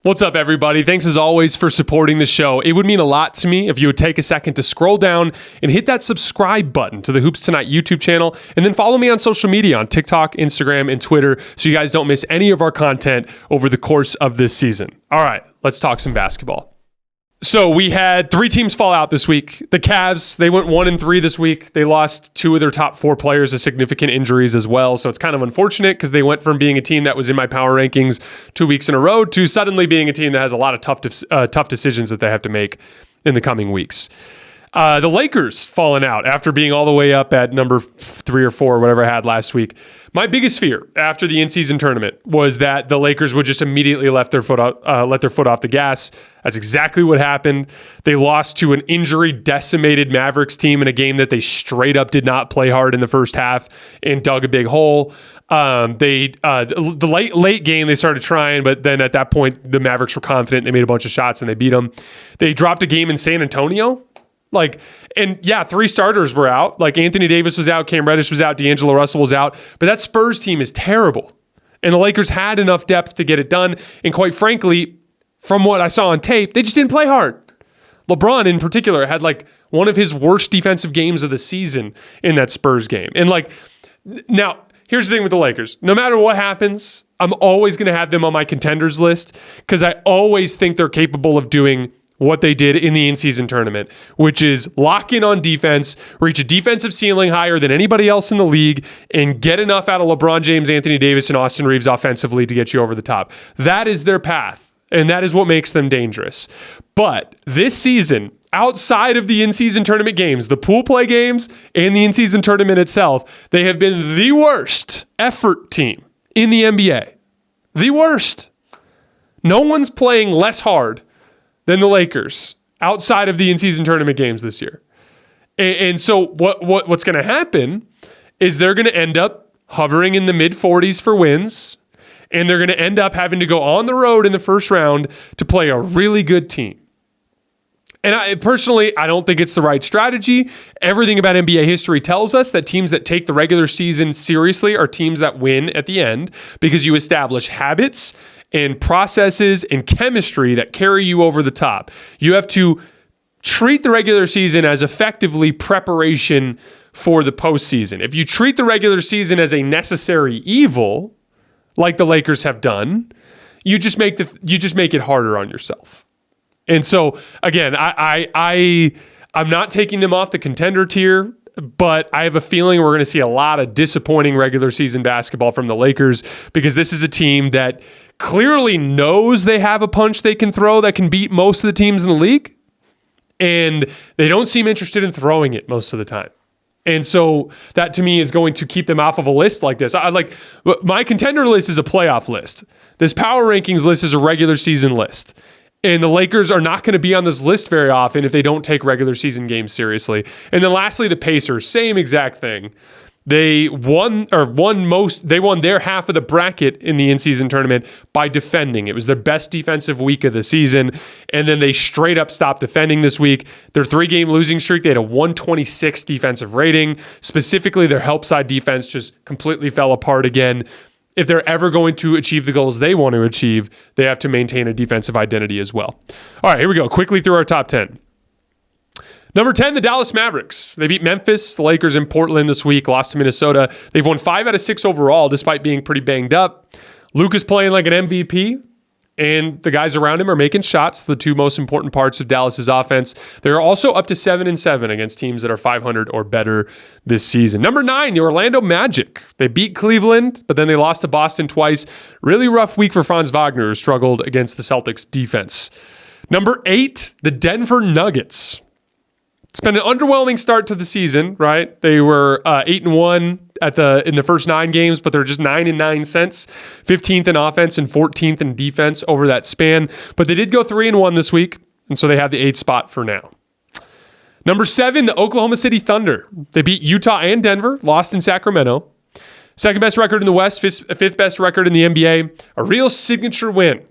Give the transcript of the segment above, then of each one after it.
What's up, everybody? Thanks as always for supporting the show. It would mean a lot to me if you would take a second to scroll down and hit that subscribe button to the Hoops Tonight YouTube channel, and then follow me on social media on TikTok, Instagram, and Twitter so you guys don't miss any of our content over the course of this season. All right, let's talk some basketball. So we had three teams fall out this week. The Cavs, they went 1-3 this week. They lost two of their top four players to significant injuries as well. So it's kind of unfortunate because they went from being a team that was in my power rankings 2 weeks in a row to suddenly being a team that has a lot of tough decisions that they have to make in the coming weeks. The Lakers falling out after being all the way up at number 3 or 4, whatever I had last week. My biggest fear after the in-season tournament was that the Lakers would just immediately let their foot off the gas. That's exactly what happened. They lost to an injury-decimated Mavericks team in a game that they straight up did not play hard in the first half and dug a big hole. The late game they started trying, but then at that point the Mavericks were confident. They made a bunch of shots and they beat them. They dropped a game in San Antonio. Three starters were out. Anthony Davis was out, Cam Reddish was out, D'Angelo Russell was out. But that Spurs team is terrible. And the Lakers had enough depth to get it done. And quite frankly, from what I saw on tape, they just didn't play hard. LeBron in particular had one of his worst defensive games of the season in that Spurs game. And now, here's the thing with the Lakers. No matter what happens, I'm always going to have them on my contenders list because I always think they're capable of doing what they did in the in-season tournament, which is lock in on defense, reach a defensive ceiling higher than anybody else in the league, and get enough out of LeBron James, Anthony Davis, and Austin Reeves offensively to get you over the top. That is their path, and that is what makes them dangerous. But this season, outside of the in-season tournament games, the pool play games and the in-season tournament itself, they have been the worst effort team in the NBA. The worst. No one's playing less hard than the Lakers outside of the in-season tournament games this year. And so what's going to happen is they're going to end up hovering in the mid-40s for wins, and they're going to end up having to go on the road in the first round to play a really good team. And I don't think it's the right strategy. Everything about NBA history tells us that teams that take the regular season seriously are teams that win at the end because you establish habits and processes and chemistry that carry you over the top. You have to treat the regular season as effectively preparation for the postseason. If you treat the regular season as a necessary evil, like the Lakers have done, you just make it harder on yourself. And so again, I'm not taking them off the contender tier, but I have a feeling we're going to see a lot of disappointing regular season basketball from the Lakers because this is a team that clearly knows they have a punch they can throw that can beat most of the teams in the league, and they don't seem interested in throwing it most of the time. And so that to me is going to keep them off of a list like this. My contender list is a playoff list. This power rankings list is a regular season list. And the Lakers are not going to be on this list very often if they don't take regular season games seriously. And then lastly, the Pacers, same exact thing. They won their half of the bracket in the in-season tournament by defending. It was their best defensive week of the season. And then they straight up stopped defending this week. Their 3-game losing streak, they had a 126 defensive rating. Specifically, their help side defense just completely fell apart again. If they're ever going to achieve the goals they want to achieve, they have to maintain a defensive identity as well. All right, here we go. Quickly through our top 10. Number 10, the Dallas Mavericks. They beat Memphis, the Lakers in Portland this week, lost to Minnesota. They've won 5 out of 6 overall, despite being pretty banged up. Luka's playing like an MVP, and the guys around him are making shots, the two most important parts of Dallas's offense. They're also up to 7-7 against teams that are 500 or better this season. Number 9, the Orlando Magic. They beat Cleveland, but then they lost to Boston twice. Really rough week for Franz Wagner, who struggled against the Celtics defense. Number 8, the Denver Nuggets. It's been an underwhelming start to the season, right? They were 8-1 in the first 9 games, but they're just 9-9 since. 15th in offense and 14th in defense over that span. But they did go 3-1 this week, and so they have the 8th spot for now. Number 7, the Oklahoma City Thunder. They beat Utah and Denver, lost in Sacramento. Second best record in the West, fifth best record in the NBA. A real signature win.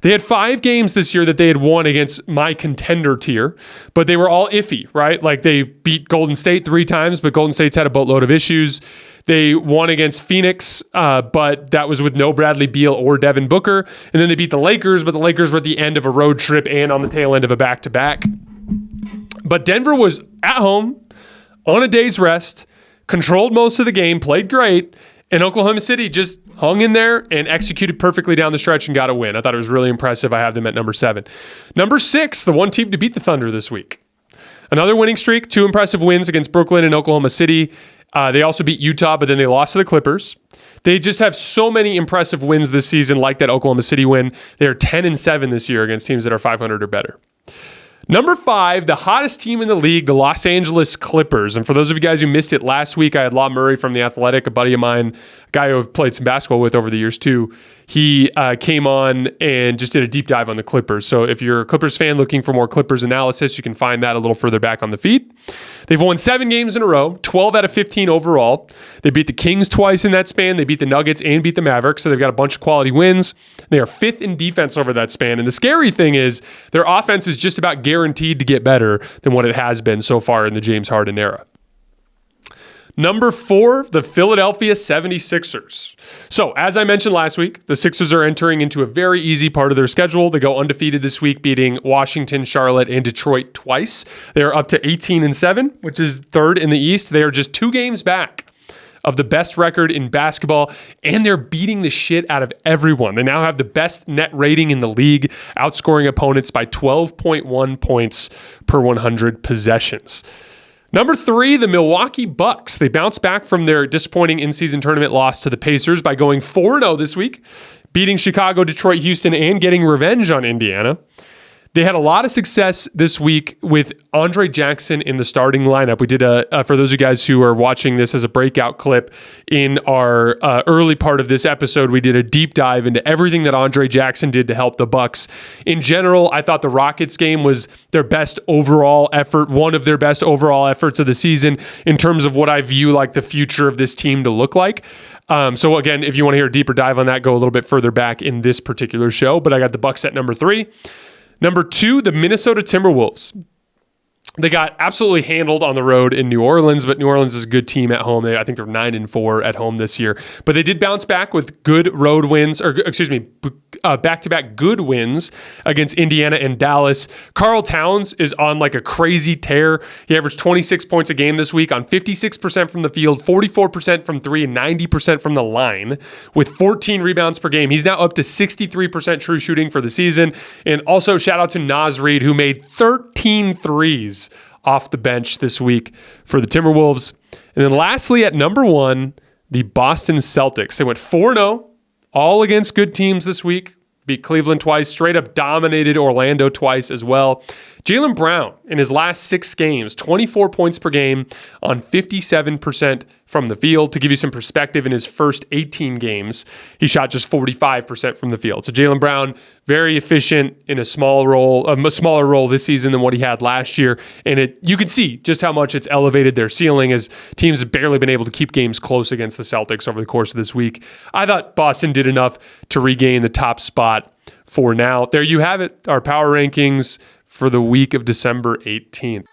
They had 5 games this year that they had won against my contender tier, but they were all iffy, right? They beat Golden State 3 times, but Golden State's had a boatload of issues. They won against Phoenix, but that was with no Bradley Beal or Devin Booker. And then they beat the Lakers, but the Lakers were at the end of a road trip and on the tail end of a back-to-back. But Denver was at home, on a day's rest, controlled most of the game, played great, and Oklahoma City just hung in there and executed perfectly down the stretch and got a win. I thought it was really impressive. I have them at number 7. Number 6, the one team to beat the Thunder this week. Another winning streak, 2 impressive wins against Brooklyn and Oklahoma City. They also beat Utah, but then they lost to the Clippers. They just have so many impressive wins this season, like that Oklahoma City win. They are 10-7 this year against teams that are 500 or better. Number 5, the hottest team in the league, the Los Angeles Clippers. And for those of you guys who missed it last week, I had Law Murray from The Athletic, a buddy of mine, a guy who I've played some basketball with over the years too. He came on and just did a deep dive on the Clippers. So if you're a Clippers fan looking for more Clippers analysis, you can find that a little further back on the feed. They've won 7 games in a row, 12 out of 15 overall. They beat the Kings twice in that span. They beat the Nuggets and beat the Mavericks, so they've got a bunch of quality wins. They are 5th in defense over that span. And the scary thing is their offense is just about guaranteed to get better than what it has been so far in the James Harden era. Number 4, the Philadelphia 76ers. So, as I mentioned last week, the Sixers are entering into a very easy part of their schedule. They go undefeated this week, beating Washington, Charlotte, and Detroit twice. They are up to 18-7, which is 3rd in the East. They are just 2 games back of the best record in basketball, and they're beating the shit out of everyone. They now have the best net rating in the league, outscoring opponents by 12.1 points per 100 possessions. Number 3, the Milwaukee Bucks. They bounced back from their disappointing in-season tournament loss to the Pacers by going 4-0 this week, beating Chicago, Detroit, Houston, and getting revenge on Indiana. They had a lot of success this week with Andre Jackson in the starting lineup. We did for those of you guys who are watching this as a breakout clip in our early part of this episode, we did a deep dive into everything that Andre Jackson did to help the Bucks. In general, I thought the Rockets game was their best overall effort, one of their best overall efforts of the season in terms of what I view like the future of this team to look like. So again, if you want to hear a deeper dive on that, go a little bit further back in this particular show. But I got the Bucks at number 3. Number 2, the Minnesota Timberwolves. They got absolutely handled on the road in New Orleans, but New Orleans is a good team at home. I think they're 9-4 at home this year. But they did bounce back with good road wins, back-to-back good wins against Indiana and Dallas. Karl Towns is on like a crazy tear. He averaged 26 points a game this week on 56% from the field, 44% from 3, and 90% from the line with 14 rebounds per game. He's now up to 63% true shooting for the season. And also shout out to Naz Reid, who made 13 threes off the bench this week for the Timberwolves. And then lastly, at number 1, the Boston Celtics. They went 4-0, all against good teams this week. Beat Cleveland twice, straight up dominated Orlando twice as well. Jaylen Brown, in his last 6 games, 24 points per game on 57% from the field. To give you some perspective, in his first 18 games, he shot just 45% from the field. So Jaylen Brown, very efficient in a smaller role this season than what he had last year. And you can see just how much it's elevated their ceiling as teams have barely been able to keep games close against the Celtics over the course of this week. I thought Boston did enough to regain the top spot for now. There you have it, our power rankings for the week of December 18th.